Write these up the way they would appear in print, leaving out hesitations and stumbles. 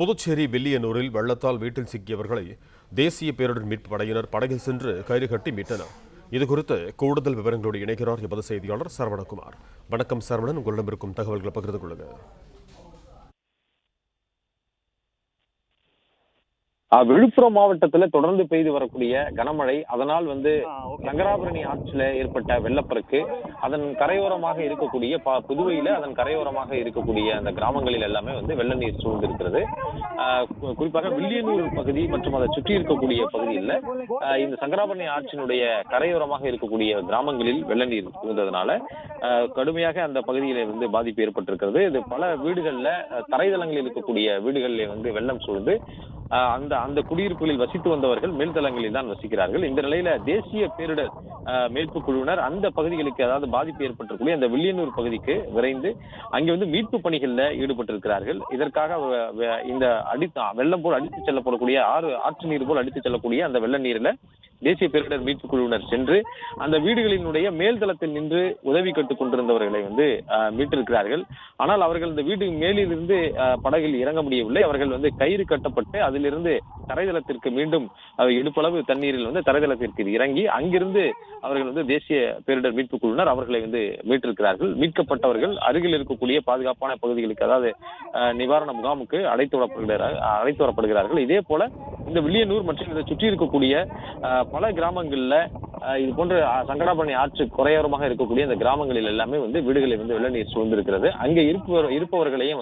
புதுச்சேரி வில்லியனூரில் வெள்ளத்தால் வீட்டில் சிக்கியவர்களை தேசிய பேரிடர் மீட்பு படையினர் படகில் சென்று கயிறு கட்டி மீட்டனர். இதுகுறித்து கூடுதல் விவரங்களோடு இணைக்கிறார் எமது செய்தியாளர் சரவணகுமார். வணக்கம் சரவணன், உங்களிடம் இருக்கும் தகவல்களை பகிர்ந்து கொள்ளுங்கள். விழுப்புரம் மாவட்டத்துல தொடர்ந்து பெய்து வரக்கூடிய கனமழை, அதனால் சங்கராபரணி ஆற்றில ஏற்பட்ட வெள்ளப்பெருக்கு, அதன் கரையோரமாக இருக்கக்கூடிய புதுவையில அதன் கரையோரமாக இருக்கக்கூடிய அந்த கிராமங்களில் எல்லாமே வெள்ள நீர் சூழ்ந்திருக்கிறது. குறிப்பாக வில்லியனூர் பகுதி மற்றும் அதை சுற்றி இருக்கக்கூடிய பகுதியில் இந்த சங்கராபரணி ஆற்றினுடைய கரையோரமாக இருக்கக்கூடிய கிராமங்களில் வெள்ள நீர் சூழ்ந்ததுனால கடுமையாக அந்த பகுதியில பாதிப்பு ஏற்பட்டிருக்கிறது. இது பல வீடுகள்ல தரைதளங்களில் இருக்கக்கூடிய வீடுகளில் வெள்ளம் சூழ்ந்து அந்த குடியிருப்புகளில் வசித்து வந்தவர்கள் மேல்தளங்களில் தான் வசிக்கிறார்கள். இந்த நிலையில தேசிய பேரிடர் மீட்பு குழுவினர் அந்த பகுதிகளுக்கு, அதாவது பாதிப்பு ஏற்பட்டிருக்கூடிய அந்த வில்லியனூர் பகுதிக்கு விரைந்து அங்கே மீட்பு பணிகளில் ஈடுபட்டிருக்கிறார்கள். இதற்காக இந்த வெள்ளம் போல் அடித்துச் செல்லப்படக்கூடிய ஆற்று நீர் போல் அடித்துச் செல்லக்கூடிய அந்த வெள்ள நீரில் தேசிய பேரிடர் மீட்பு குழுவினர் சென்று அந்த வீடுகளினுடைய மேல்தளத்தில் நின்று உதவி கட்டுக் கொண்டிருந்தவர்களை மீட்டிருக்கிறார்கள். ஆனால் அவர்கள் இந்த வீடு மேலிருந்து படகில் இறங்க முடியவில்லை. அவர்கள் கயிறு கட்டப்பட்டு அதிலிருந்து தரைதளத்திற்கு மீண்டும் இடுப்பளவு தண்ணீரில் தரைதளத்திற்கு இறங்கி அங்கிருந்து அவர்கள் தேசிய பேரிடர் மீட்பு குழுவினர் அவர்களை மீட்டிருக்கிறார்கள். மீட்கப்பட்டவர்கள் அருகில் இருக்கக்கூடிய பாதுகாப்பான பகுதிகளுக்கு, அதாவது நிவாரண முகாமுக்கு அழைத்து வரப்படுகிறார்கள். இதே போல இந்த வில்லியனூர் மற்றும் இதை சுற்றி இருக்கக்கூடிய பல கிராமங்கள்ல இது போன்ற சங்கராபரணி ஆற்று குறையோரமாக இருக்கக்கூடிய இந்த கிராமங்களில் எல்லாமே வீடுகளில் வெள்ள நீர் சூழ்ந்திருக்கிறது. அங்கே இருப்பவர்களையும்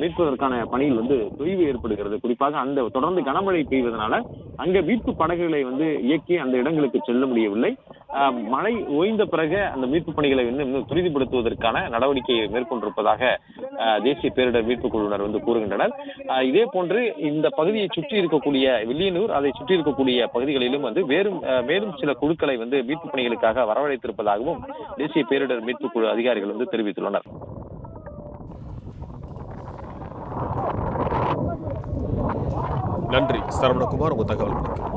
மீட்பதற்கான பணியில் தொய்வு ஏற்படுகிறது. குறிப்பாக அந்த தொடர்ந்து கனமழை பெய்வதனால அங்க மீட்பு படகுகளை இயக்கி அந்த இடங்களுக்கு செல்ல முடியவில்லை. மழை ஓய்ந்த பிறகு அந்த மீட்பு பணிகளை இன்னும் துரிதப்படுத்துவதற்கான நடவடிக்கையை மேற்கொண்டிருப்பதாக தேசிய பேரிடர் மீட்பு குழுவினர் கூறுகின்றனர். இதே போன்று இந்த பகுதியை சுற்றி இருக்கக்கூடிய வில்லியனூர், அதை சுற்றி இருக்கக்கூடிய பகுதிகளிலும் மேலும் சில குழுக்களை மீட்பு பணிகளுக்காக வரவழைத்திருப்பதாகவும் தேசிய பேரிடர் மீட்பு குழு அதிகாரிகள் தெரிவித்துள்ளனர். நன்றி சரவணகுமார், உங்கள் தகவல்களுக்கு.